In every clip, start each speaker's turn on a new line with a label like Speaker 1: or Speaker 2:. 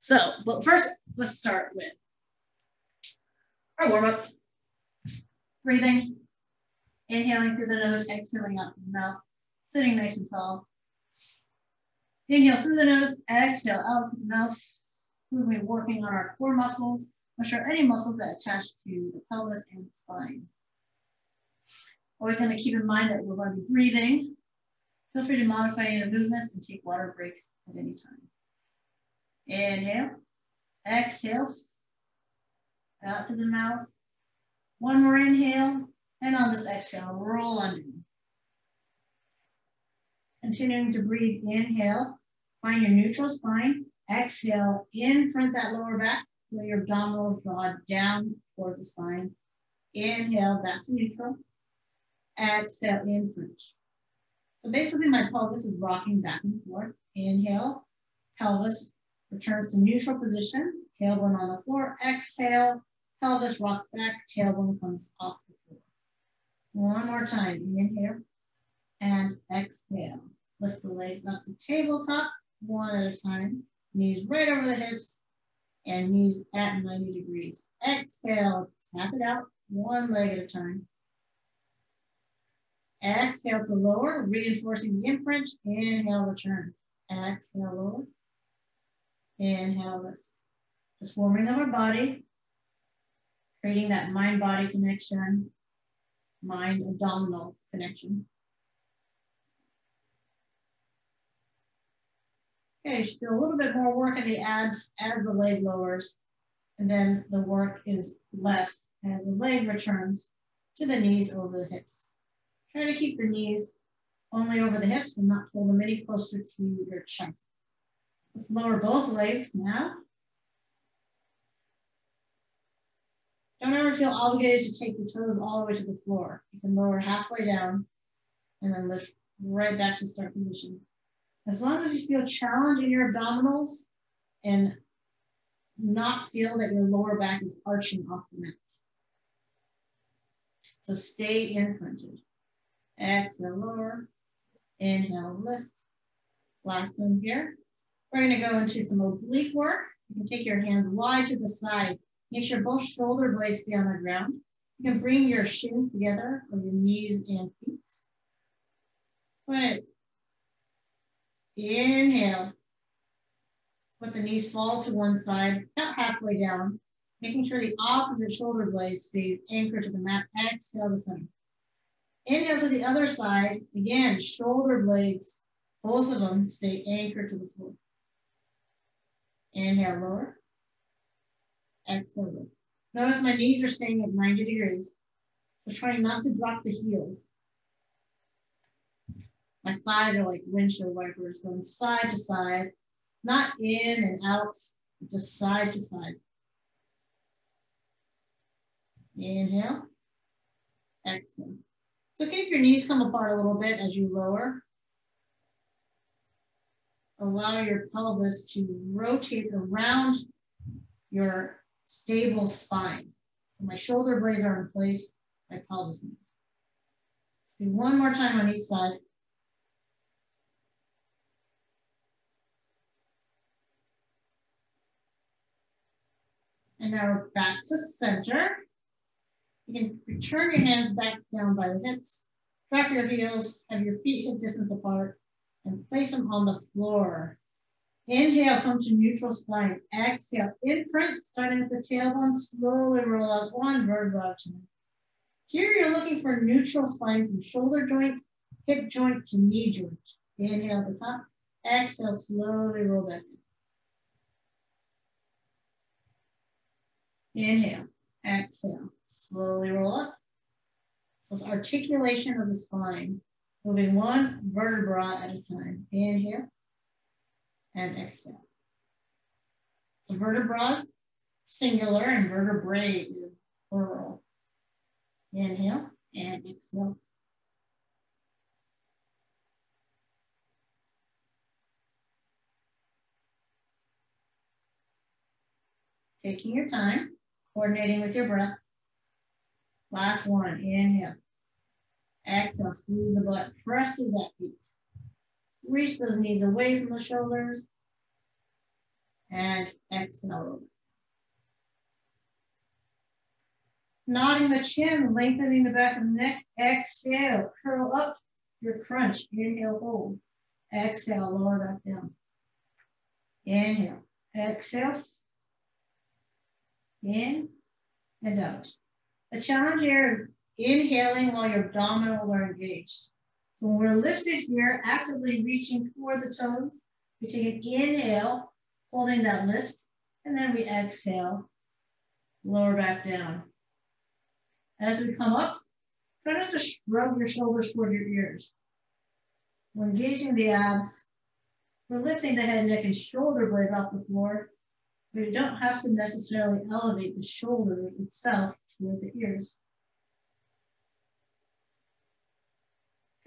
Speaker 1: So, but first, let's start with our warm-up. Breathing, inhaling through the nose, exhaling out through the mouth, sitting nice and tall. Inhale through the nose, exhale out through the mouth. We're going to be working on our core muscles, which are any muscles that attach to the pelvis and the spine. Always going to keep in mind that we're going to be breathing. Feel free to modify any of the movements and take water breaks at any time. Inhale, exhale, out through the mouth. One more inhale, and on this exhale, roll under. Continuing to breathe, inhale, find your neutral spine. Exhale, in front of that lower back, feel your abdominals draw down towards the spine. Inhale, back to neutral. Exhale, in front. So basically my pelvis is rocking back and forth. Inhale, pelvis returns to neutral position, tailbone on the floor. Exhale, pelvis rocks back, tailbone comes off the floor. One more time, inhale and exhale. Lift the legs up to tabletop, one at a time. Knees right over the hips and knees at 90 degrees. Exhale, tap it out, one leg at a time. Exhale to lower, reinforcing the imprint. Inhale, return. Exhale, lower. Inhale, lift. Just warming up our body, creating that mind-body connection, mind-abdominal connection. Okay, you should feel a little bit more work in the abs as the leg lowers, and then the work is less as the leg returns to the knees over the hips. Try to keep the knees only over the hips and not pull them any closer to your chest. Let's lower both legs now. Don't ever feel obligated to take the toes all the way to the floor. You can lower halfway down and then lift right back to start position. As long as you feel challenge in your abdominals and not feel that your lower back is arching off the mat. So stay imprinted. Exhale, lower. Inhale, lift. Last one here. We're going to go into some oblique work. You can take your hands wide to the side. Make sure both shoulder blades stay on the ground. You can bring your shins together or your knees and feet. Good. Inhale. Let the knees fall to one side, about halfway down, making sure the opposite shoulder blade stays anchored to the mat. Exhale to center. Inhale to the other side. Again, shoulder blades, both of them stay anchored to the floor. Inhale, lower. Exhale, lower. Notice my knees are staying at 90 degrees. So trying not to drop the heels. My thighs are like windshield wipers going side to side, not in and out, just side to side. Inhale, exhale. It's okay if your knees come apart a little bit as you lower. Allow your pelvis to rotate around your stable spine. So my shoulder blades are in place, my pelvis moves. Let's do one more time on each side. And now we're back to center. You can return your hands back down by the hips, drop your heels, have your feet hip distance apart, and place them on the floor. Inhale, come to neutral spine. Exhale, imprint, starting at the tailbone, slowly roll up one vertebra at a time. Here you're looking for neutral spine from shoulder joint, hip joint to knee joint. Inhale at the top, exhale, slowly roll back in. Inhale, exhale, slowly roll up. So it's articulation of the spine, moving one vertebra at a time. Inhale and exhale. So vertebrae singular and vertebrae is plural. Inhale and exhale. Taking your time, coordinating with your breath. Last one, inhale. Exhale, squeeze the butt, press through that feet. Reach those knees away from the shoulders. And exhale. exhale. Nodding the chin, lengthening the back of the neck. Exhale, curl up your crunch. Inhale, hold. Exhale, lower back down. Inhale, exhale. In and out. The challenge here is inhaling while your abdominals are engaged. When we're lifted here, actively reaching for the toes, we take an inhale, holding that lift, and then we exhale, lower back down. As we come up, try not to shrug your shoulders toward your ears. We're engaging the abs. We're lifting the head, neck, and shoulder blades off the floor. But you don't have to necessarily elevate the shoulder itself toward the ears.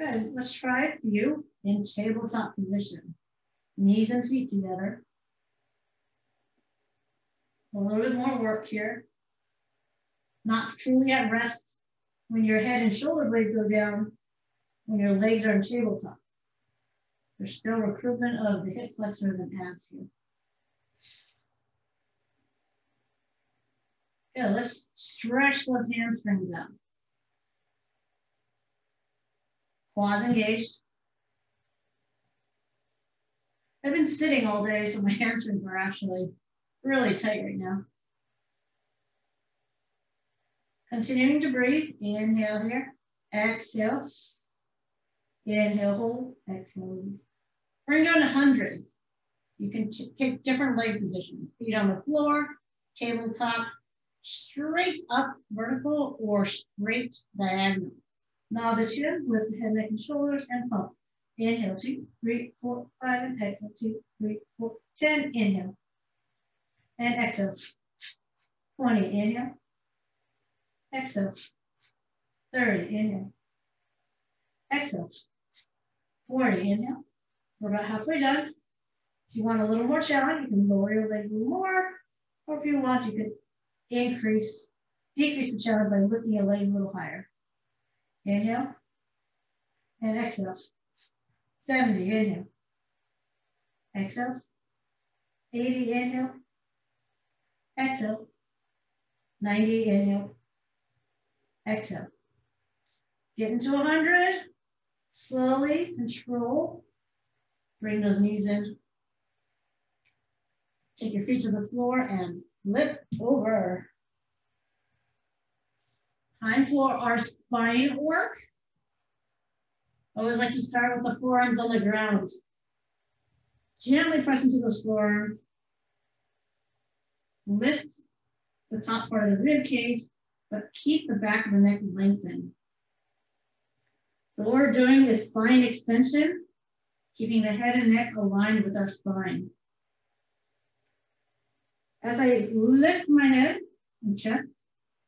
Speaker 1: Good, let's try a few in tabletop position. Knees and feet together. A little bit more work here. Not truly at rest when your head and shoulder blades go down, when your legs are in tabletop. There's still recruitment of the hip flexors and abs here. Good, let's stretch those hamstrings out. Quads engaged. I've been sitting all day, so my hamstrings are actually really tight right now. Continuing to breathe, inhale here, exhale. Inhale, hold, exhale, release. Bring down to hundreds. You can pick different leg positions. Feet on the floor, tabletop, straight up vertical or straight diagonal. Now the chin, lift the head, neck, and shoulders, and pump. Inhale, 2, 3, 4, 5, and exhale, 2, 3, 4, 10. Inhale. And exhale. 20, inhale. Exhale. 30, inhale. Exhale. 40, inhale. We're about halfway done. If you want a little more challenge, you can lower your legs a little more. Or if you want, you could decrease the challenge by lifting your legs a little higher. Inhale. And exhale. 70, inhale. Exhale. 80, inhale. Exhale. 90, inhale. Exhale. Get into 100. Slowly control. Bring those knees in. Take your feet to the floor and flip over. Time for our spine work. I always like to start with the forearms on the ground. Gently press into those forearms. Lift the top part of the rib cage, but keep the back of the neck lengthened. So what we're doing is spine extension, keeping the head and neck aligned with our spine. As I lift my head and chest,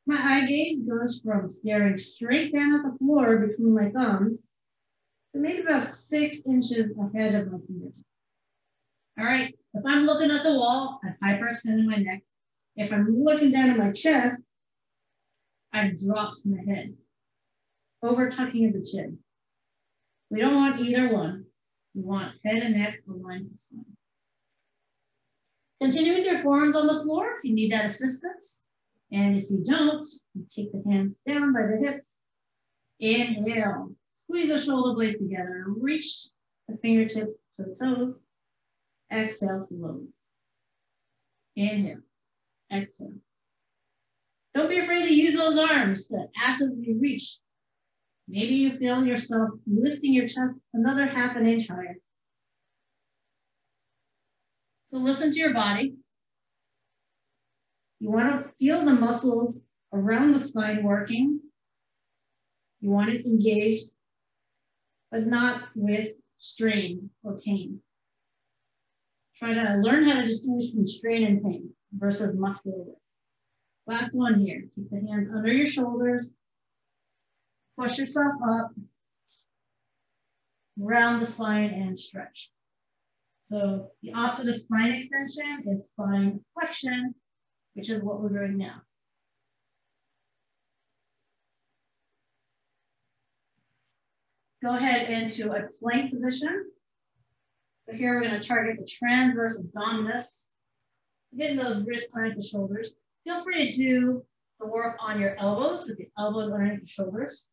Speaker 1: my eye gaze goes from staring straight down at the floor between my thumbs to maybe about 6 inches ahead of my fingertips. All right, if I'm looking at the wall, I've hyperextended my neck. If I'm looking down at my chest, I've dropped my head, over tucking of the chin. We don't want either one. We want head and neck aligned with the spine. Continue with your forearms on the floor if you need that assistance. And if you don't, you take the hands down by the hips. Inhale. Squeeze the shoulder blades together. Reach the fingertips to the toes. Exhale to lower. Inhale. Exhale. Don't be afraid to use those arms to actively reach. Maybe you feel yourself lifting your chest another ½ an inch higher. So listen to your body. You want to feel the muscles around the spine working. You want it engaged, but not with strain or pain. Try to learn how to distinguish between strain and pain versus muscular work. Last one here. Keep the hands under your shoulders. Push yourself up, round the spine, and stretch. So the opposite of spine extension is spine flexion, which is what we're doing now. Go ahead into a plank position. So here we're going to target the transverse abdominis, getting those wrists underneath the shoulders. Feel free to do the work on your elbows with the elbows underneath the shoulders.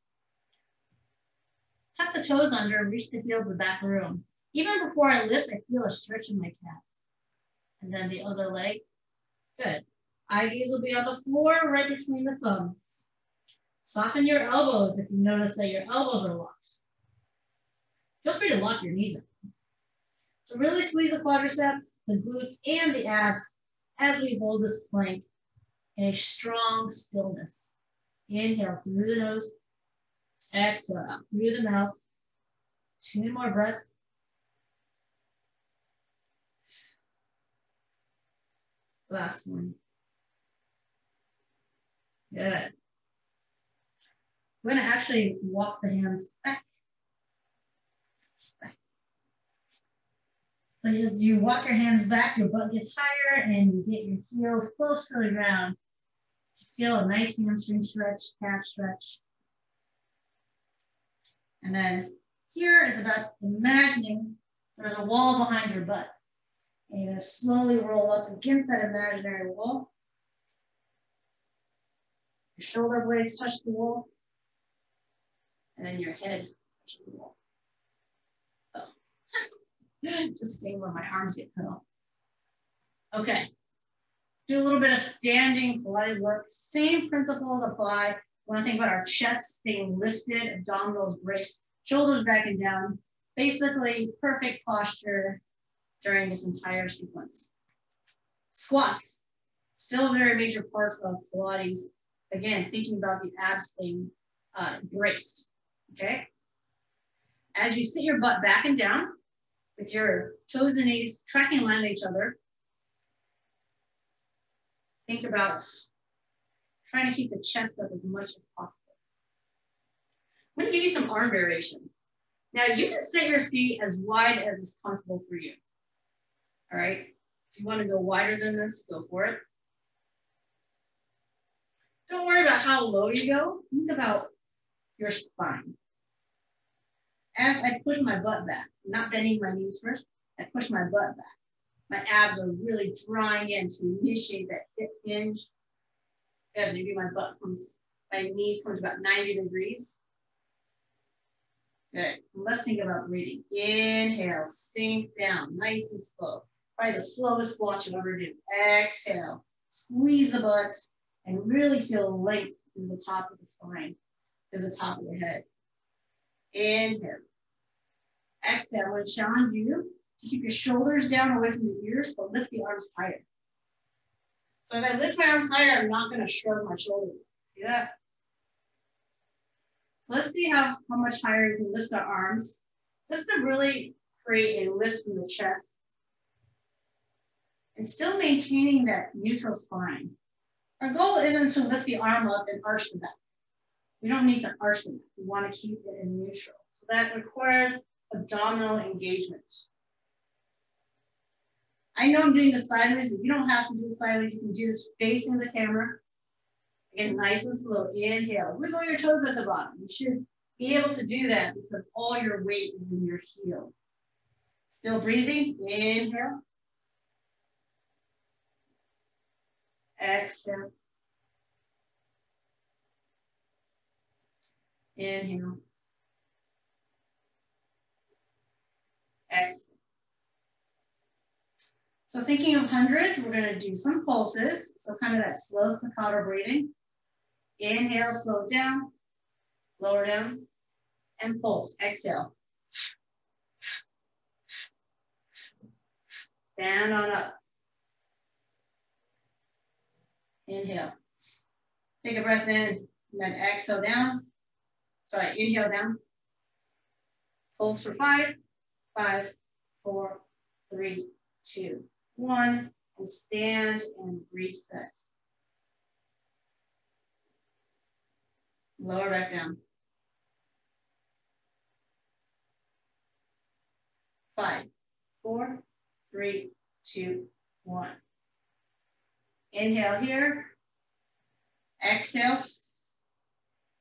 Speaker 1: Tuck the toes under and reach the heel to the back of the room. Even before I lift, I feel a stretch in my calves. And then the other leg. Good. Eye gaze will be on the floor right between the thumbs. Soften your elbows if you notice that your elbows are locked. Feel free to lock your knees up. So really squeeze the quadriceps, the glutes, and the abs as we hold this plank in a strong stillness. Inhale through the nose. Exhale out through the mouth. 2 more breaths. Last one. Good. We're going to actually walk the hands back. So as you walk your hands back, your butt gets higher and you get your heels close to the ground. You feel a nice hamstring stretch, calf stretch. And then here is about imagining there's a wall behind your butt. And you're going to slowly roll up against that imaginary wall. Your shoulder blades touch the wall. And then your head touches the wall. Oh. Just seeing where my arms get cut off. Okay. Do a little bit of standing Pilates work. Same principles apply. When I think about our chest staying lifted, abdominals braced, shoulders back and down. Basically, perfect posture during this entire sequence. Squats. Still a very major part of Pilates. Again, thinking about the abs staying braced. Okay? As you sit your butt back and down, with your toes and knees tracking in line with each other, think about trying to keep the chest up as much as possible. I'm going to give you some arm variations. Now, you can set your feet as wide as is comfortable for you. All right? If you want to go wider than this, go for it. Don't worry about how low you go. Think about your spine. As I push my butt back, I'm not bending my knees first, I push my butt back. My abs are really drawing in to initiate that hip hinge. Good, maybe my knees come to about 90 degrees. Good, let's think about breathing. Inhale, sink down, nice and slow. Probably the slowest squat you'll ever do. Exhale, squeeze the butts and really feel length through the top of the spine, to the top of the head. Inhale. Exhale, I'm going to challenge you to keep your shoulders down away from the ears, but lift the arms higher. So as I lift my arms higher, I'm not going to shrug my shoulders. See that? So let's see how much higher you can lift our arms, just to really create a lift from the chest. And still maintaining that neutral spine. Our goal isn't to lift the arm up and arch the back. We don't need to arch the back. We want to keep it in neutral. So that requires abdominal engagement. I know I'm doing this sideways, but you don't have to do this sideways. You can do this facing the camera. Again, nice and slow. Inhale. Wiggle your toes at the bottom. You should be able to do that because all your weight is in your heels. Still breathing. Inhale. Exhale. Inhale. Exhale. So thinking of hundreds, we're going to do some pulses. So kind of that slow staccato breathing. Inhale, slow it down, lower down, and pulse. Exhale. Stand on up. Inhale. Take a breath in, and then exhale down. Sorry, inhale down. Pulse for 5, 5, 4, 3, 2, 1, and stand and reset. Lower back down. 5, 4, 3, 2, 1. Inhale here. Exhale.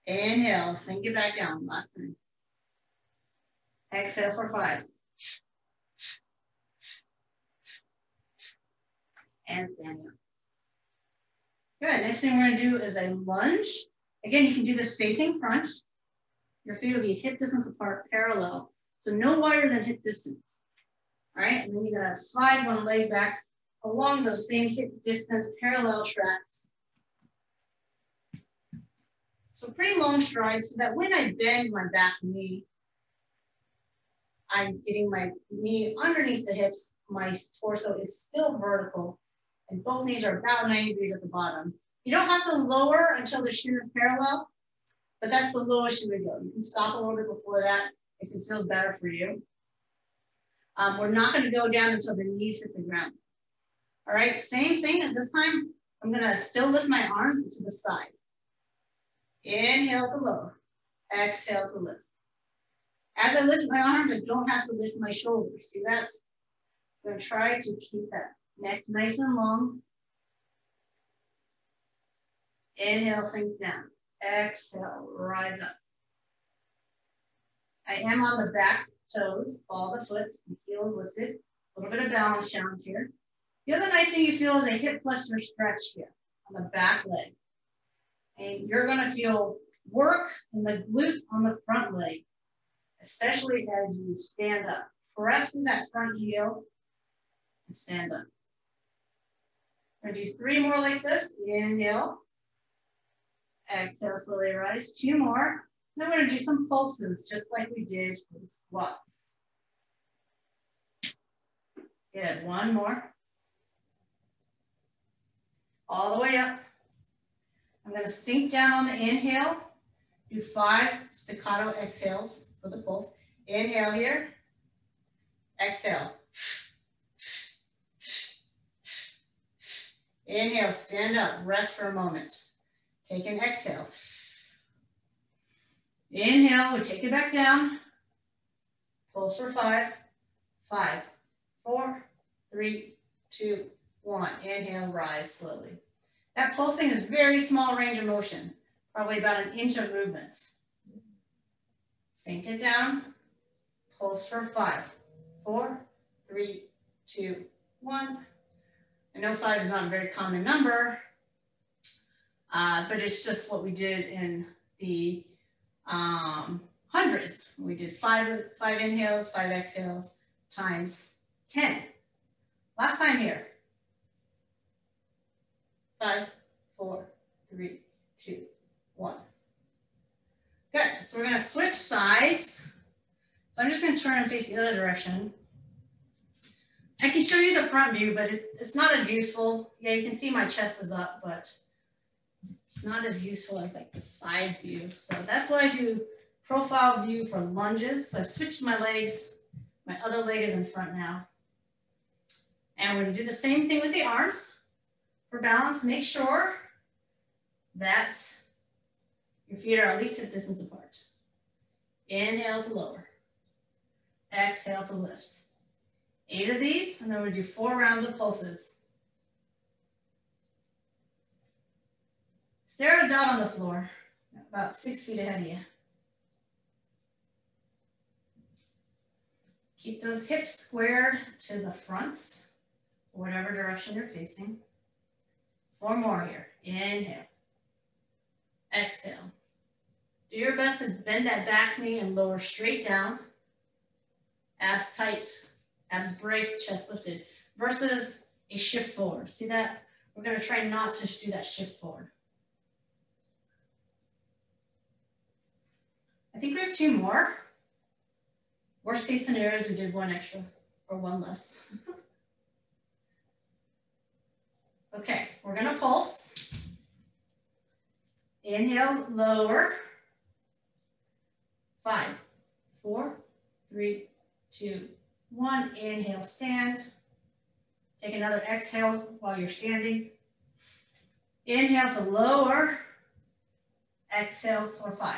Speaker 1: Inhale, sink it back down. Last time. Exhale for 5. and standing up. Good, next thing we're gonna do is a lunge. Again, you can do this facing front. Your feet will be hip distance apart, parallel. So no wider than hip distance. All right, and then you're gonna slide one leg back along those same hip distance parallel tracks. So pretty long strides so that when I bend my back knee, I'm getting my knee underneath the hips, my torso is still vertical, and both knees are about 90 degrees at the bottom. You don't have to lower until the shin is parallel, but that's the lowest you would go. You can stop a little bit before that if it feels better for you. We're not gonna go down until the knees hit the ground. All right, same thing, and this time I'm gonna still lift my arm to the side. Inhale to lower, exhale to lift. As I lift my arms, I don't have to lift my shoulders. See that? I'm gonna try to keep that neck nice and long. Inhale, sink down. Exhale, rise up. I am on the back toes, ball the foot, heels lifted. A little bit of balance challenge here. The other nice thing you feel is a hip flexor stretch here on the back leg. And you're gonna feel work in the glutes on the front leg, especially as you stand up. Press in that front heel and stand up. We're gonna do 3 more like this. Inhale. Exhale, slowly rise. 2 more. Then we're gonna do some pulses, just like we did for the squats. Good, 1 more. All the way up. I'm gonna sink down on the inhale. Do 5 staccato exhales for the pulse. Inhale here. Exhale. Inhale, stand up, rest for a moment. Take an exhale. Inhale, we take it back down. Pulse for 5. 5, 4, 3, 2, 1. Inhale, rise slowly. That pulsing is very small range of motion, probably about an inch of movement. Sink it down. Pulse for 5, 4, 3, 2, 1. I know 5 is not a very common number, but it's just what we did in the hundreds. We did 5 inhales, 5 exhales times 10. Last time here. 5, 4, 3, 2, 1. Good, so we're gonna switch sides. So I'm just gonna turn and face the other direction. I can show you the front view, but it's not as useful. Yeah, you can see my chest is up, but it's not as useful as like the side view. So that's why I do profile view for lunges. So I've switched my legs. My other leg is in front now. And we're gonna do the same thing with the arms. For balance, make sure that your feet are at least hip distance apart. Inhale to lower. Exhale to lift. 8 of these, and then we'll do 4 rounds of pulses. Stare at a dot on the floor, about 6 feet ahead of you. Keep those hips squared to the front, whatever direction you're facing. 4 more here. Inhale. Exhale. Do your best to bend that back knee and lower straight down. Abs tight, abs braced, chest lifted, versus a shift forward. See that? We're gonna try not to do that shift forward. I think we have 2 more. Worst case scenarios, we did 1 extra or 1 less. Okay, we're gonna pulse. Inhale, lower. 5, 4, 3, 2, 1. Inhale, stand. Take another exhale while you're standing. Inhale to lower. Exhale for 5.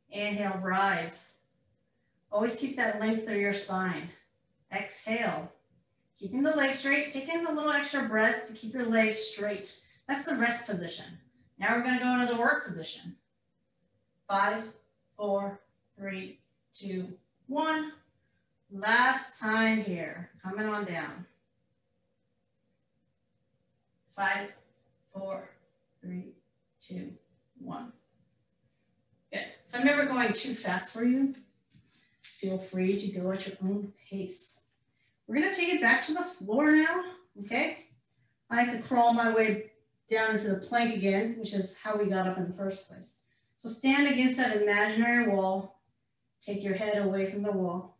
Speaker 1: Inhale, rise. Always keep that length of your spine. Exhale. Keeping the legs straight, taking a little extra breath to keep your legs straight. That's the rest position. Now we're going to go into the work position. 5, 4, 3, 2, 1. Last time here, coming on down. 5, 4, 3, 2, 1. Good. If I'm ever going too fast for you, feel free to go at your own pace. We're gonna take it back to the floor now, okay? I like to crawl my way down into the plank again, which is how we got up in the first place. So stand against that imaginary wall. Take your head away from the wall.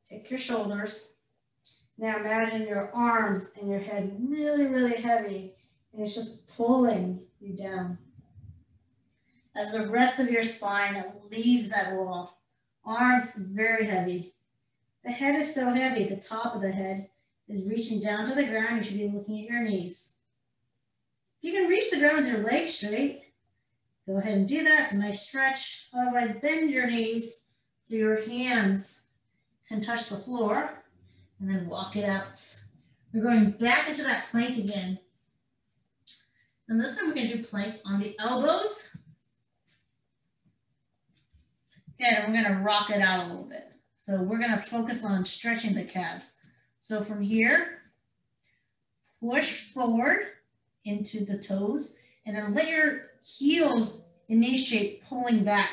Speaker 1: Take your shoulders. Now imagine your arms and your head really, really heavy, and it's just pulling you down. As the rest of your spine leaves that wall, arms very heavy. The head is so heavy, the top of the head is reaching down to the ground. You should be looking at your knees. If you can reach the ground with your legs straight, go ahead and do that. It's a nice stretch. Otherwise, bend your knees so your hands can touch the floor, and then walk it out. We're going back into that plank again. And this time we're going to do planks on the elbows. And we're going to rock it out a little bit. So we're going to focus on stretching the calves. So from here, push forward into the toes, and then let your heels initiate pulling back.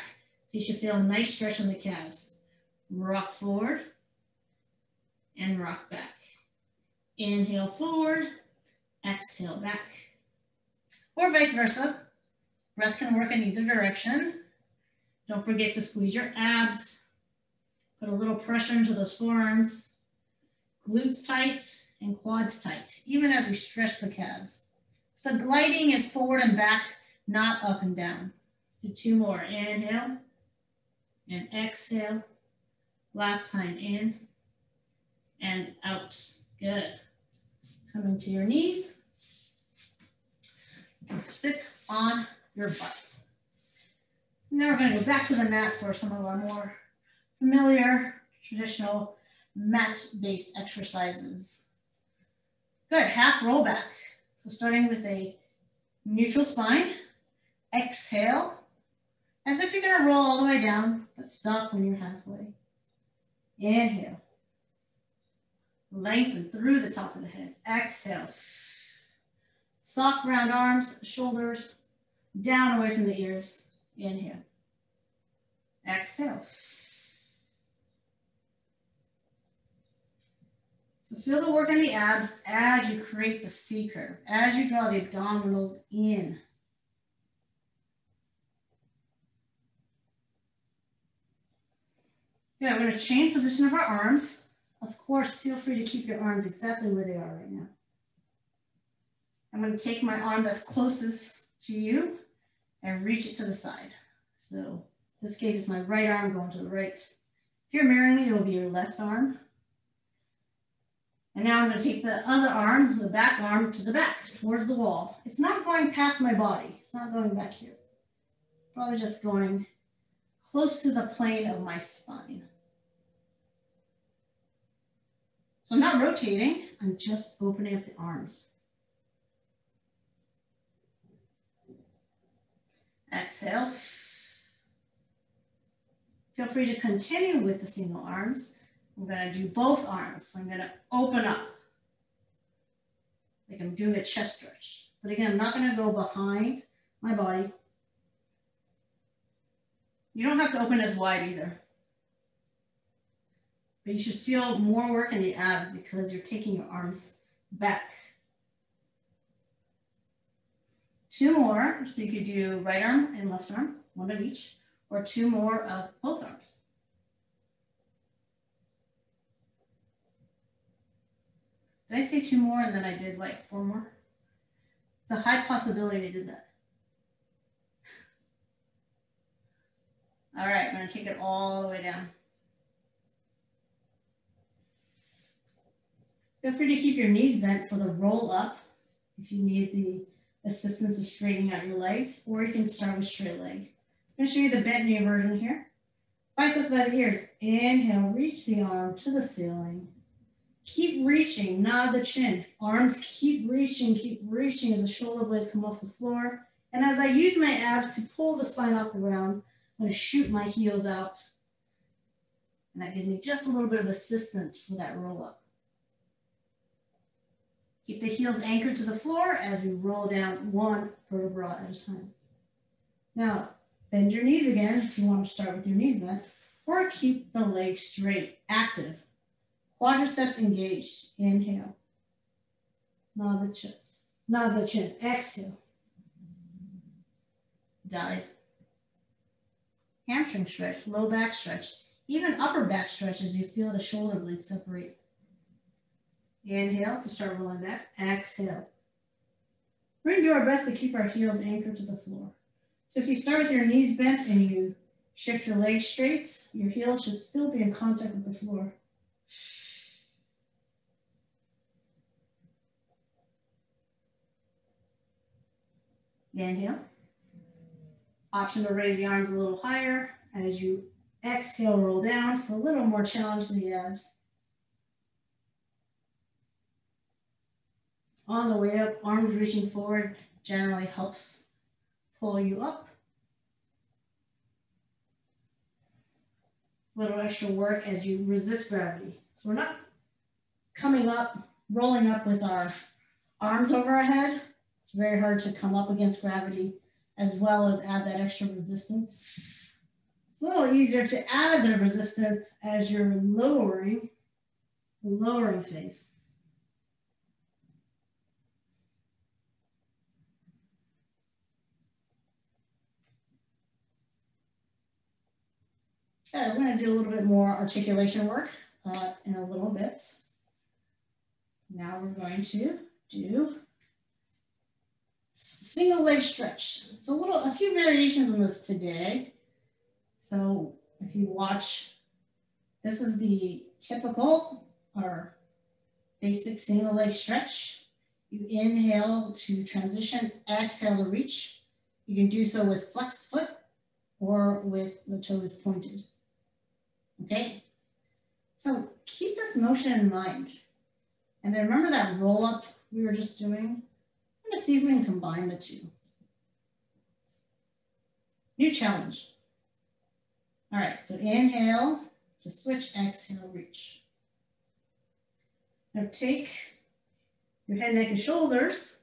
Speaker 1: So you should feel a nice stretch on the calves. Rock forward and rock back. Inhale forward, exhale back. Or vice versa. Breath can work in either direction. Don't forget to squeeze your abs. Put a little pressure into those forearms. Glutes tight and quads tight, even as we stretch the calves. So the gliding is forward and back, not up and down. Let's do 2 more. Inhale and exhale. Last time, in and out. Good. Come into your knees. Sit on your butt. Now we're going to go back to the mat for some of our more familiar, traditional mat-based exercises. Good. Half roll back. So starting with a neutral spine. Exhale. As if you're going to roll all the way down, but stop when you're halfway. Inhale. Lengthen through the top of the head. Exhale. Soft round arms, shoulders, down away from the ears. Inhale. Exhale. So feel the work in the abs as you create the C curve, as you draw the abdominals in. Yeah, we're going to change position of our arms. Of course, feel free to keep your arms exactly where they are right now. I'm going to take my arm that's closest to you and reach it to the side. So in this case, it's my right arm going to the right. If you're mirroring me, it will be your left arm. And now I'm going to take the other arm, the back arm, to the back, towards the wall. It's not going past my body. It's not going back here. Probably just going close to the plane of my spine. So I'm not rotating, I'm just opening up the arms. Exhale. Feel free to continue with the single arms. I'm going to do both arms. So I'm going to open up, like I'm doing a chest stretch. But again, I'm not going to go behind my body. You don't have to open as wide either. But you should feel more work in the abs because you're taking your arms back. 2 more, so you could do right arm and left arm, 1 of each, or 2 more of both arms. Did I say 2 more and then I did like 4 more? It's a high possibility I did that. All right, I'm going to take it all the way down. Feel free to keep your knees bent for the roll up if you need the assistance of straightening out your legs, or you can start with straight leg. I'm going to show you the bent knee version here. Biceps by the ears. Inhale, reach the arm to the ceiling. Keep reaching, nod the chin. Arms keep reaching as the shoulder blades come off the floor. And as I use my abs to pull the spine off the ground, I'm going to shoot my heels out. And that gives me just a little bit of assistance for that roll up. Keep the heels anchored to the floor as we roll down one vertebra at a time. Now, bend your knees again if you want to start with your knees bent, or keep the legs straight, active. Quadriceps engaged. Inhale. Nod the chest. Nod the chin. Exhale. Dive. Hamstring stretch, low back stretch, even upper back stretch as you feel the shoulder blades separate. Inhale to start rolling back. Exhale. We're going to do our best to keep our heels anchored to the floor. So if you start with your knees bent and you shift your legs straight, your heels should still be in contact with the floor. Inhale. Option to raise the arms a little higher as you exhale, roll down for a little more challenge to the abs. On the way up, arms reaching forward generally helps pull you up. A little extra work as you resist gravity. So we're not coming up, rolling up with our arms over our head. It's very hard to come up against gravity as well as add that extra resistance. It's a little easier to add the resistance as you're lowering the lowering phase. Okay, we're going to do a little bit more articulation work in a little bit. Now we're going to do single leg stretch. So a few variations on this today. So if you watch, this is the typical or basic single leg stretch. You inhale to transition, exhale to reach. You can do so with flexed foot or with the toes pointed. Okay, so keep this motion in mind. And then remember that roll up we were just doing? I'm gonna see if we can combine the two. New challenge. All right, so inhale to switch, exhale, reach. Now take your head, neck, and shoulders,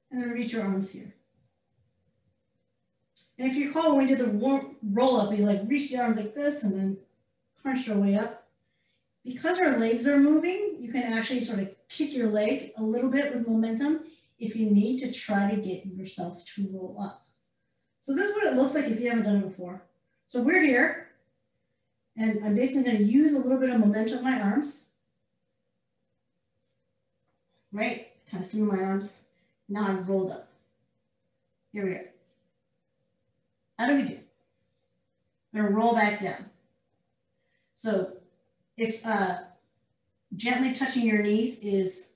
Speaker 1: and then reach your arms here. And if you recall, when we did the roll up, we like reach the arms like this and then crunch our way up. Because our legs are moving, you can actually sort of kick your leg a little bit with momentum if you need to try to get yourself to roll up. So this is what it looks like if you haven't done it before. So we're here, and I'm basically going to use a little bit of momentum in my arms. Right? Kind of through my arms. Now I'm rolled up. Here we are. How do we do? I'm going to roll back down. So if gently touching your knees is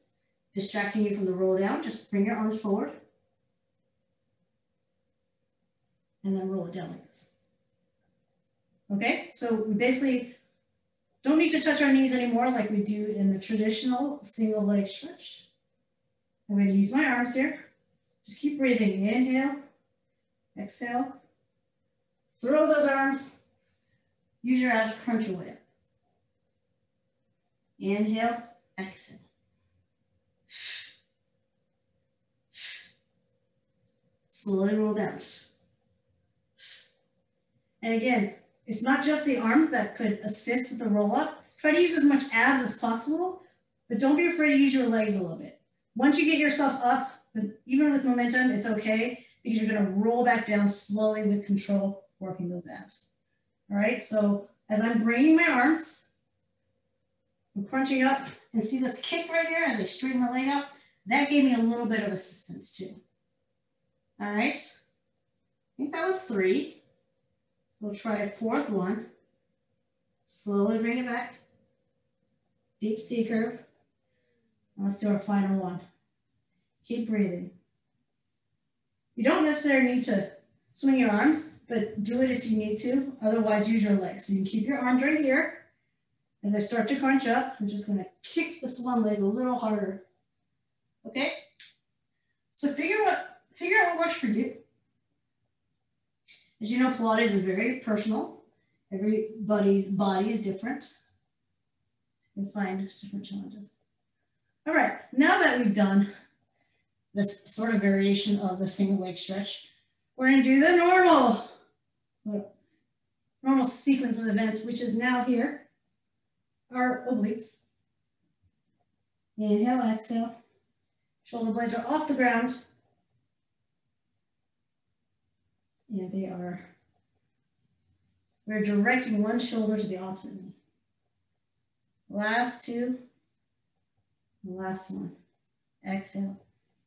Speaker 1: distracting you from the roll down, just bring your arms forward and then roll it down like this. Okay, so we basically don't need to touch our knees anymore like we do in the traditional single leg stretch. I'm going to use my arms here. Just keep breathing. Inhale, exhale. Throw those arms. Use your abs, crunch your way up. Inhale, exhale. Slowly roll down. And again, it's not just the arms that could assist with the roll up. Try to use as much abs as possible, but don't be afraid to use your legs a little bit. Once you get yourself up, even with momentum, it's okay because you're gonna roll back down slowly with control, working those abs. All right, so as I'm bringing my arms, I'm crunching up, and see this kick right here as I straighten my leg out? That gave me a little bit of assistance too. All right, I think that was 3. We'll try a 4th one. Slowly bring it back. Deep C curve. Let's do our final one. Keep breathing. You don't necessarily need to swing your arms, but do it if you need to. Otherwise, use your legs. So you can keep your arms right here. As I start to crunch up, I'm just going to kick this one leg a little harder. Okay? So figure out what works for you. As you know, Pilates is very personal.
Speaker 2: Everybody's body is different. You'll find different challenges. All right, now that we've done this sort of variation of the single leg stretch, we're going to do the normal sequence of events, which is now here, our obliques. Inhale, exhale. Shoulder blades are off the ground. Yeah, they are. We're directing one shoulder to the opposite knee. Last two. Last one. Exhale.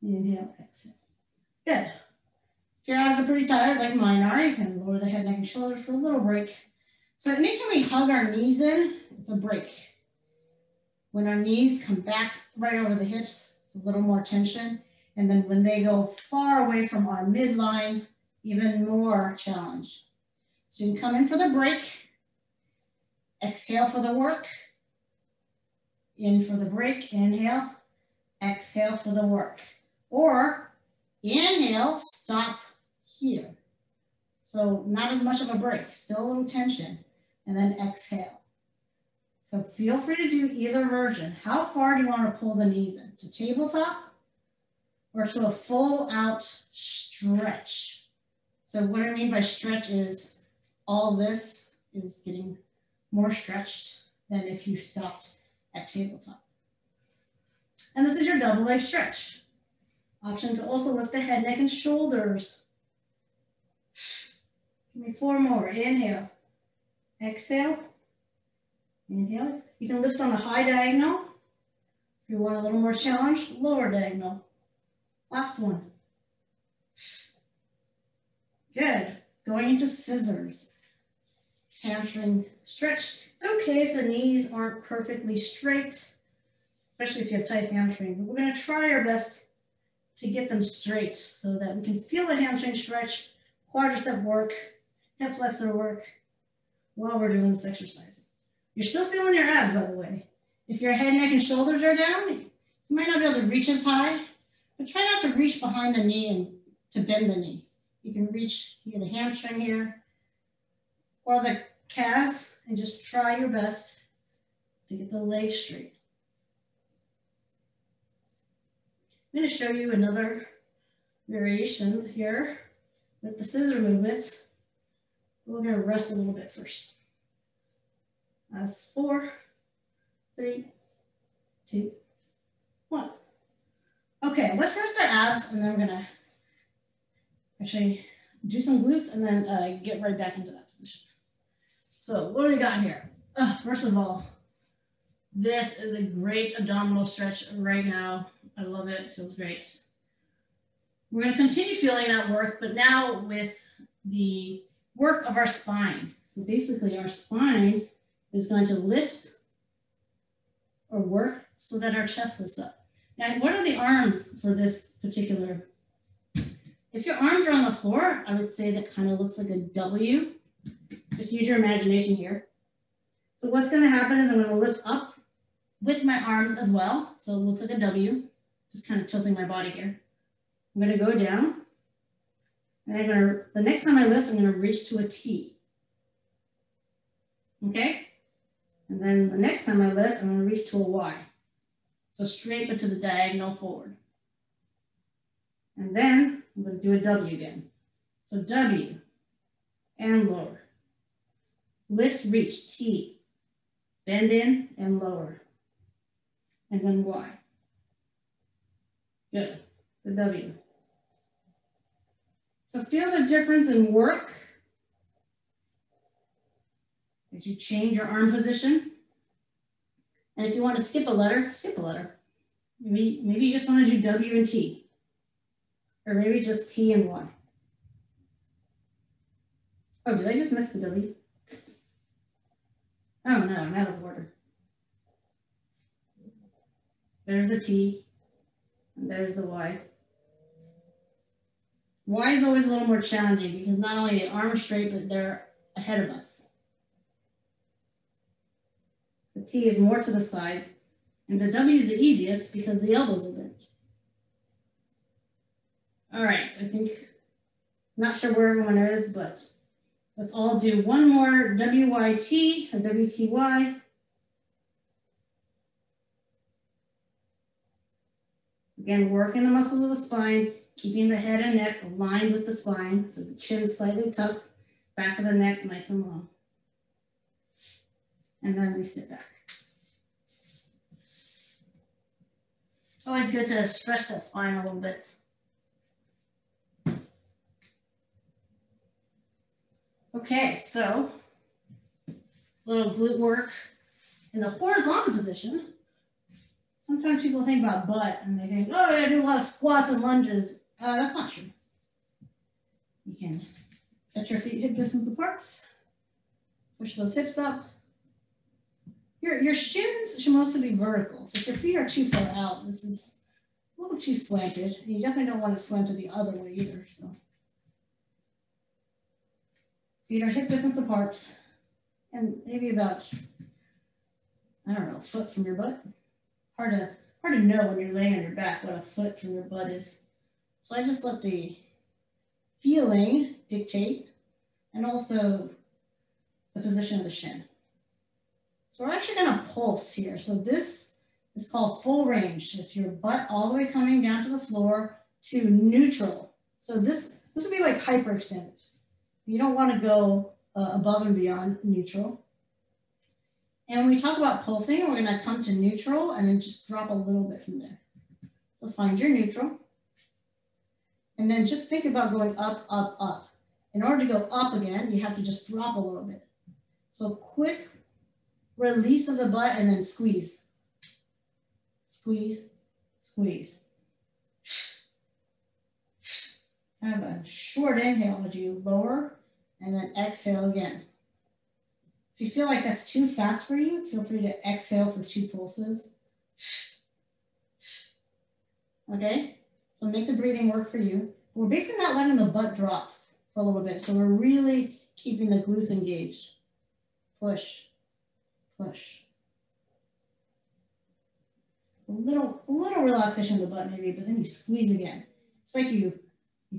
Speaker 2: Inhale, exhale. Good. If your abs are pretty tired, like mine are, you can lower the head, neck, and shoulders for a little break. So anytime we hug our knees in, it's a break. When our knees come back right over the hips, it's a little more tension. And then when they go far away from our midline, even more challenge. So you can come in for the break, exhale for the work, in for the break, inhale, exhale for the work. Or inhale, stop here. So not as much of a break, still a little tension, and then exhale. So feel free to do either version. How far do you want to pull the knees in? To tabletop or to a full out stretch? So what I mean by stretch is all this is getting more stretched than if you stopped at tabletop. And this is your double leg stretch. Option to also lift the head, neck, and shoulders. Give me 4 more. Inhale. Exhale. Inhale. You can lift on the high diagonal. If you want a little more challenge, lower diagonal. Last one. Good. Going into scissors. Hamstring stretch. It's okay if the knees aren't perfectly straight, especially if you have tight hamstring. But we're going to try our best to get them straight so that we can feel the hamstring stretch, quadricep work, hip flexor work while we're doing this exercise. You're still feeling your abs, by the way. If your head, neck, and shoulders are down, you might not be able to reach as high, but try not to reach behind the knee and to bend the knee. You can reach either the hamstring here or the calves and just try your best to get the legs straight. I'm going to show you another variation here with the scissor movements. We're going to rest a little bit first. That's 4, 3, 2, 1. Okay, let's rest our abs and then we're going to actually do some glutes and then get right back into that position. So what do we got here? First of all, this is a great abdominal stretch right now. I love it, it feels great. We're going to continue feeling that work, but now with the work of our spine. So basically our spine is going to lift or work so that our chest lifts up. Now, what are the arms for this particular? If your arms are on the floor, I would say that kind of looks like a W. Just use your imagination here. So what's going to happen is I'm going to lift up with my arms as well. So it looks like a W, just kind of tilting my body here. I'm going to go down. And the next time I lift, I'm going to reach to a T. Okay? And then the next time I lift, I'm going to reach to a Y. So straight but to the diagonal forward. And then I'm going to do a W again. So W and lower. Lift, reach, T. Bend in and lower. And then Y. Good. The W. So feel the difference in work as you change your arm position. And if you want to skip a letter, skip a letter. Maybe you just want to do W and T. Or maybe just T and Y. Oh, did I just miss the W? Oh no, I'm out of order. There's the T, and there's the Y. Y is always a little more challenging because not only are the arms straight, but they're ahead of us. The T is more to the side, and the W is the easiest because the elbows are bent. All right, I think, not sure where everyone is, but Let's all do one more WYT or WTY. Again, working the muscles of the spine, keeping the head and neck aligned with the spine, so the chin slightly tucked, back of the neck nice and long. And then we sit back. Always good to stretch that spine a little bit. Okay, so little glute work in the horizontal position. Sometimes people think about butt and they think, oh, I do a lot of squats and lunges. That's not true. You can set your feet hip distance apart, push those hips up. Your shins should mostly be vertical. So if your feet are too far out, this is a little too slanted. And you definitely don't want to slant it the other way either. So feet are hip distance apart and maybe about, I don't know, a foot from your butt. Hard to know when you're laying on your back what a foot from your butt is. So I just let the feeling dictate and also the position of the shin. So we're actually going to pulse here. So this is called full range. It's your butt all the way coming down to the floor to neutral. So this would be like hyperextended. You don't want to go above and beyond neutral. And when we talk about pulsing, we're going to come to neutral and then just drop a little bit from there. So find your neutral. And then just think about going up, up, up. In order to go up again, you have to just drop a little bit. So quick release of the butt and then squeeze. Squeeze, squeeze. Kind of a short inhale as you lower and then exhale again. If you feel like that's too fast for you, feel free to exhale for 2 pulses. Okay, so make the breathing work for you. We're basically not letting the butt drop for a little bit, so we're really keeping the glutes engaged. Push, push. A little relaxation of the butt maybe, but then you squeeze again. It's like you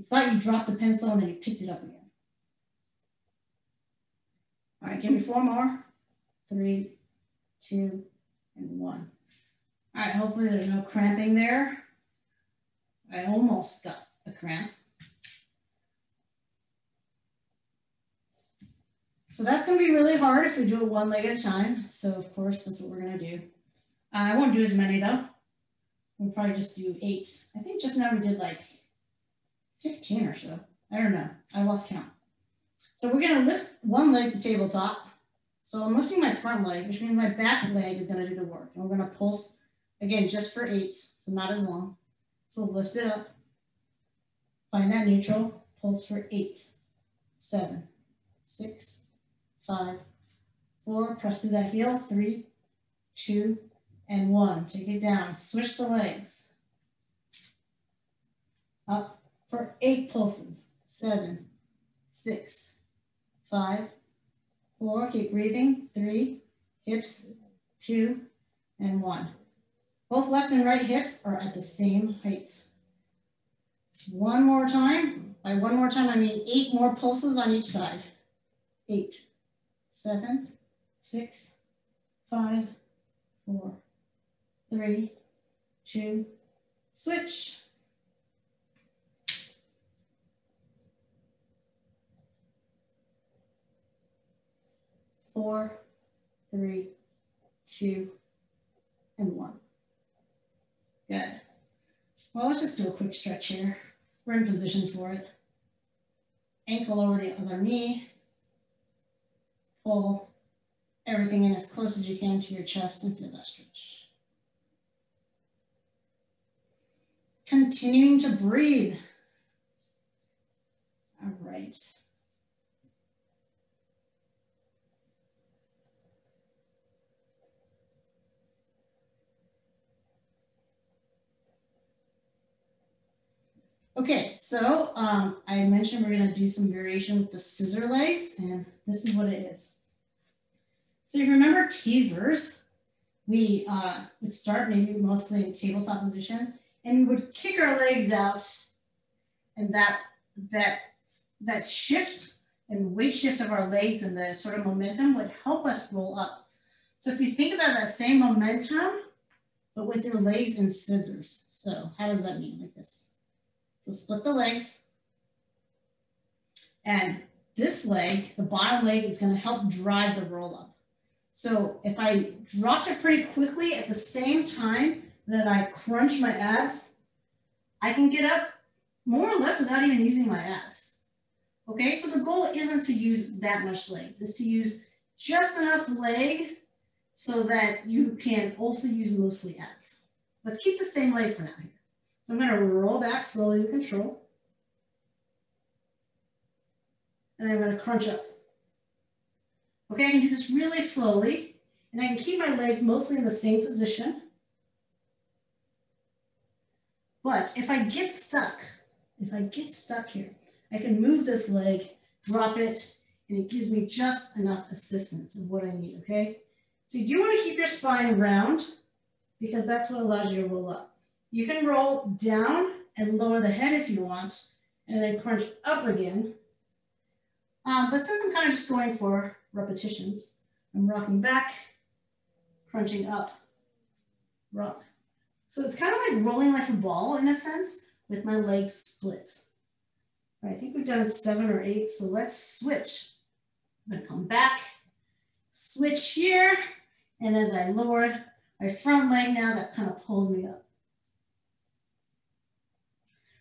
Speaker 2: thought you dropped the pencil and then you picked it up again. All right, give me 4 more. 3, 2, and 1. All right, hopefully there's no cramping there. I almost got a cramp. So that's going to be really hard if we do it 1 leg at a time. So of course, that's what we're going to do. I won't do as many though. We'll probably just do 8. I think just now we did like 15 or so. I don't know. I lost count. So we're going to lift 1 leg to tabletop. So I'm lifting my front leg, which means my back leg is going to do the work. And we're going to pulse, again, just for 8s, so not as long. So lift it up. Find that neutral. Pulse for 8, 7, 6, 5, 4. Press through that heel. 3, 2, and 1. Take it down. Switch the legs. Up for 8 pulses. 7, 6, 5, 4, keep breathing, 3, hips, 2, and 1. Both left and right hips are at the same height. 1 more time. By 1 more time, I mean 8 more pulses on each side. 8, 7, 6, 5, 4, 3, 2, switch. 4, 3, 2, and 1. Good. Well, let's just do a quick stretch here. We're in position for it. Ankle over the other knee. Pull everything in as close as you can to your chest and feel that stretch. Continuing to breathe. All right. Okay, so I mentioned we're going to do some variation with the scissor legs, and this is what it is. So if you remember teasers, we would start maybe mostly in tabletop position, and we would kick our legs out, and that shift
Speaker 1: and weight shift of our legs and the sort of momentum would help us roll up. So if you think about that same momentum, but with your legs and scissors. So how does that mean? Like this. So split the legs. And this leg, the bottom leg, is going to help drive the roll up. So if I dropped it pretty quickly at the same time that I crunch my abs, I can get up more or less without even using my abs. Okay, so the goal isn't to use that much legs. It's to use just enough leg so that you can also use mostly abs. Let's keep the same leg for now here. So I'm going to roll back slowly with control. And then I'm going to crunch up. Okay, I can do this really slowly, and I can keep my legs mostly in the same position. But if I get stuck here, I can move this leg, drop it, and it gives me just enough assistance of what I need, okay? So you do want to keep your spine round because that's what allows you to roll up. You can roll down and lower the head if you want, and then crunch up again. But since I'm kind of just going for repetitions, I'm rocking back, crunching up, rock. So it's kind of like rolling like a ball in a sense with my legs split. All right, I think we've done 7 or 8, so let's switch. I'm gonna come back, switch here, and as I lowered my front leg now, that kind of pulls me up.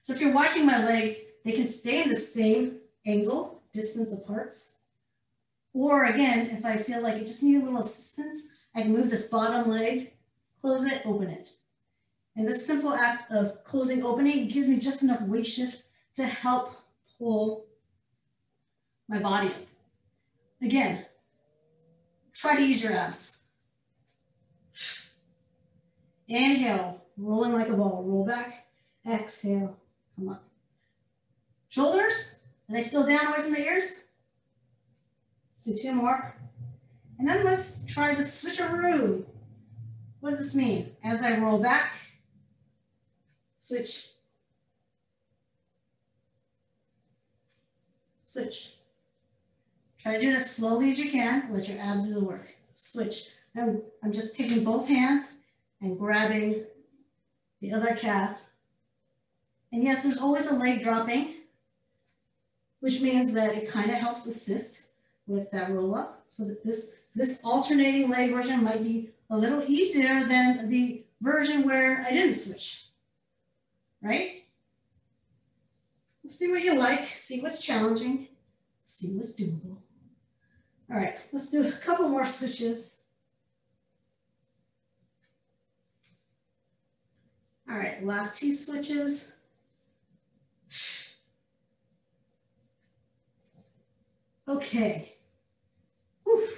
Speaker 1: So if you're watching my legs, they can stay in the same angle, distance apart. Or again, if I feel like it just needs a little assistance, I can move this bottom leg, close it, open it. And this simple act of closing, opening, gives me just enough weight shift to help pull my body up. Again, try to use your abs. Inhale, rolling like a ball, roll back, exhale, come up. Shoulders, are they still down away from the ears? Let's do 2 more. And then let's try the switcheroo. What does this mean? As I roll back, switch, switch. Try to do it as slowly as you can. Let your abs do the work. Switch. Now I'm just taking both hands and grabbing the other calf. And yes, there's always a leg dropping, which means that it kind of helps assist with that roll up. So that this alternating leg version might be a little easier than the version where I didn't switch, right? So see what you like, see what's challenging, see what's doable. All right, let's do a couple more switches. All right, last 2 switches. Okay. Whew.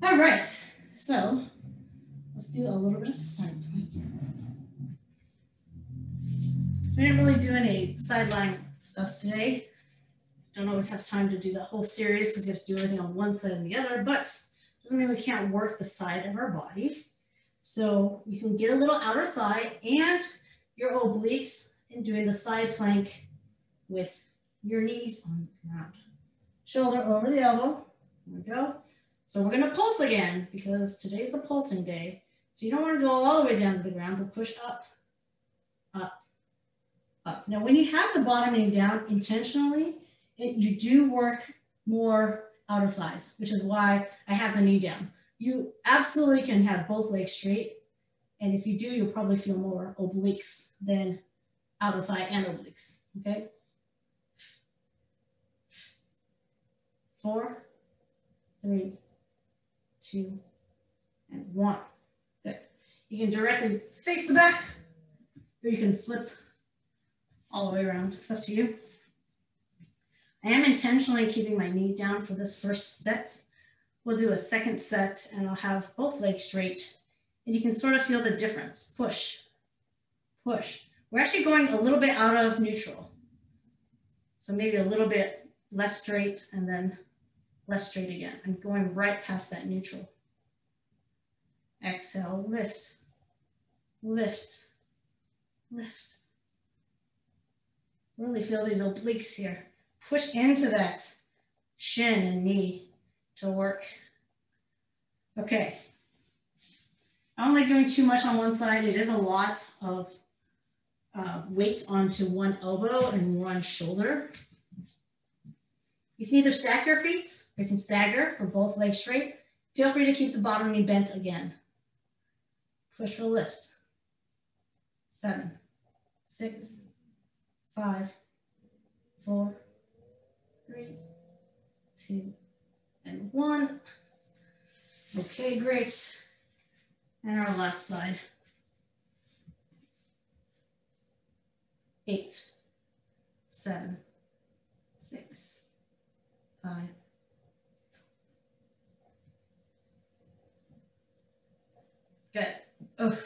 Speaker 1: All right, so let's do a little bit of side plank. We didn't really do any sideline stuff today. Don't always have time to do that whole series because you have to do everything on one side and the other, but doesn't mean we can't work the side of our body. So you can get a little outer thigh and your obliques in doing the side plank with your knees on the ground. Shoulder over the elbow. There we go. So we're going to pulse again because today's a pulsing day. So you don't want to go all the way down to the ground, but push up, up, up. Now when you have the bottoming down intentionally, you do work more outer thighs, which is why I have the knee down. You absolutely can have both legs straight. And if you do, you'll probably feel more obliques than outer thigh and obliques, okay? 4, 3, 2, and 1. Good. You can directly face the back, or you can flip all the way around. It's up to you. I am intentionally keeping my knees down for this first set. We'll do a second set, and I'll have both legs straight, and you can sort of feel the difference. Push, push. We're actually going a little bit out of neutral. So maybe a little bit less straight, and then less straight again. I'm going right past that neutral. Exhale, lift, lift, lift. Really feel these obliques here.
Speaker 2: push into that shin and knee to work. Okay. I don't like doing too much on one side. It is a lot of weight onto one elbow and one shoulder. You can either stack your feet or you can stagger for both legs straight. Feel free to keep the bottom knee bent again. Push or lift. 7, 6, 5, 4, 3, 2, and 1. Okay, great. And our last side. 8, 7, 6, 5. Good. Ugh.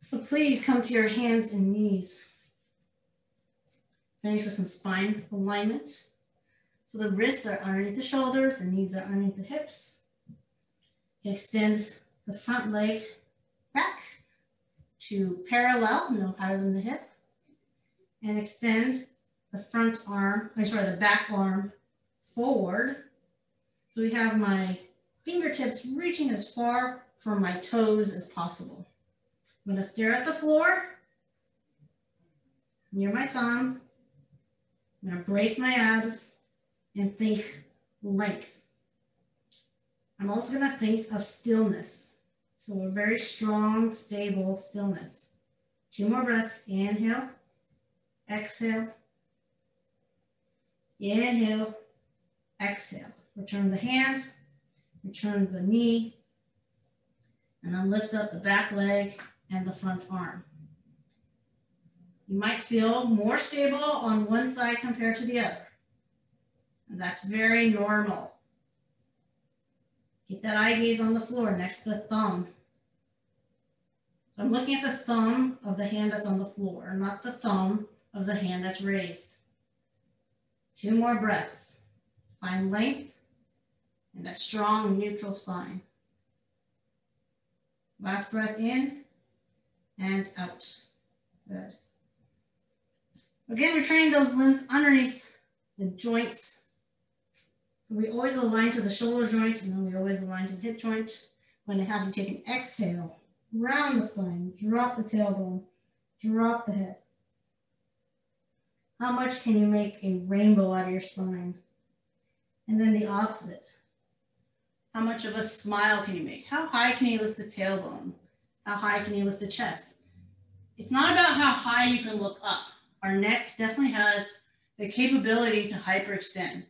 Speaker 2: So please come to your hands and knees. Finish with some spine alignment. So the wrists are underneath the shoulders, the knees are underneath the hips. You can extend the front leg back to parallel, no higher than the hip. And extend the the back arm forward. So we have my fingertips reaching as far from my toes as possible. I'm going to stare at the floor near my thumb. I'm going to brace my abs and think length. I'm also going to think of stillness. So a very strong, stable stillness. 2 more breaths. Inhale, exhale, inhale, exhale. Return the hand, return the knee, and then lift up the back leg and the front arm. You might feel more stable on one side compared to the other. And that's very normal. Keep that eye gaze on the floor next to the thumb. So I'm looking at the thumb of the hand that's on the floor, not the thumb of the hand that's raised. 2 more breaths. Find length and a strong neutral spine. Last breath in and out. Good. Again, we're training those limbs underneath the joints. So we always align to the shoulder joint, and then we always align to the hip joint. When I have you take an exhale, round the spine, drop the tailbone, drop the head. How much can you make a rainbow out of your spine? And then the opposite. How much of a smile can you make? How high can you lift the tailbone? How high can you lift the chest? It's not about how high you can look up. Our neck definitely has the capability to hyperextend,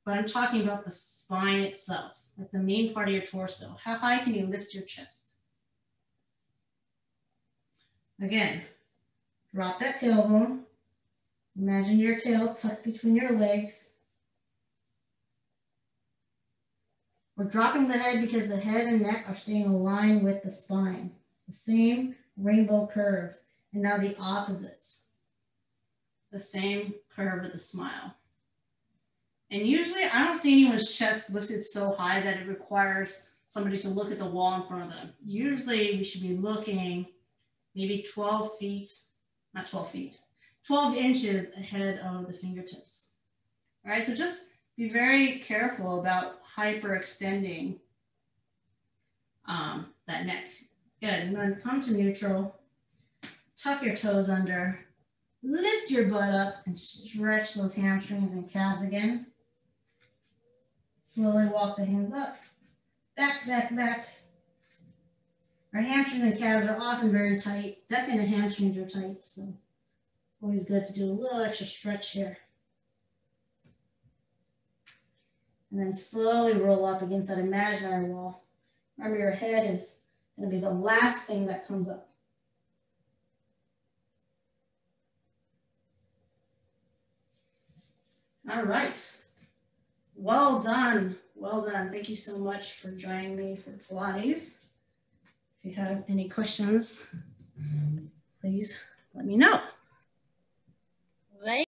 Speaker 2: but I'm talking about the spine itself, like the main part of your torso. How high can you lift your chest? Again, drop that tailbone. Imagine your tail tucked between your legs. We're dropping the head because the head and neck are staying aligned with the spine. The same rainbow curve. And now the opposites. The same curve with a smile. And usually I don't see anyone's chest lifted so high that it requires somebody to look at the wall in front of them. Usually we should be looking maybe 12 inches ahead of the fingertips. All right, so just be very careful about hyperextending that neck. Good, and then come to neutral, tuck your toes under, lift your butt up and stretch those hamstrings and calves again. Slowly walk the hands up, back, back, back. Our hamstrings and calves are often very tight. Definitely the hamstrings are tight, so always good to do a little extra stretch here. And then slowly roll up against that imaginary wall. Remember, your head is going to be the last thing that comes up. All right. Well done. Well done. Thank you so much for joining me for Pilates. If you have any questions, please let me know.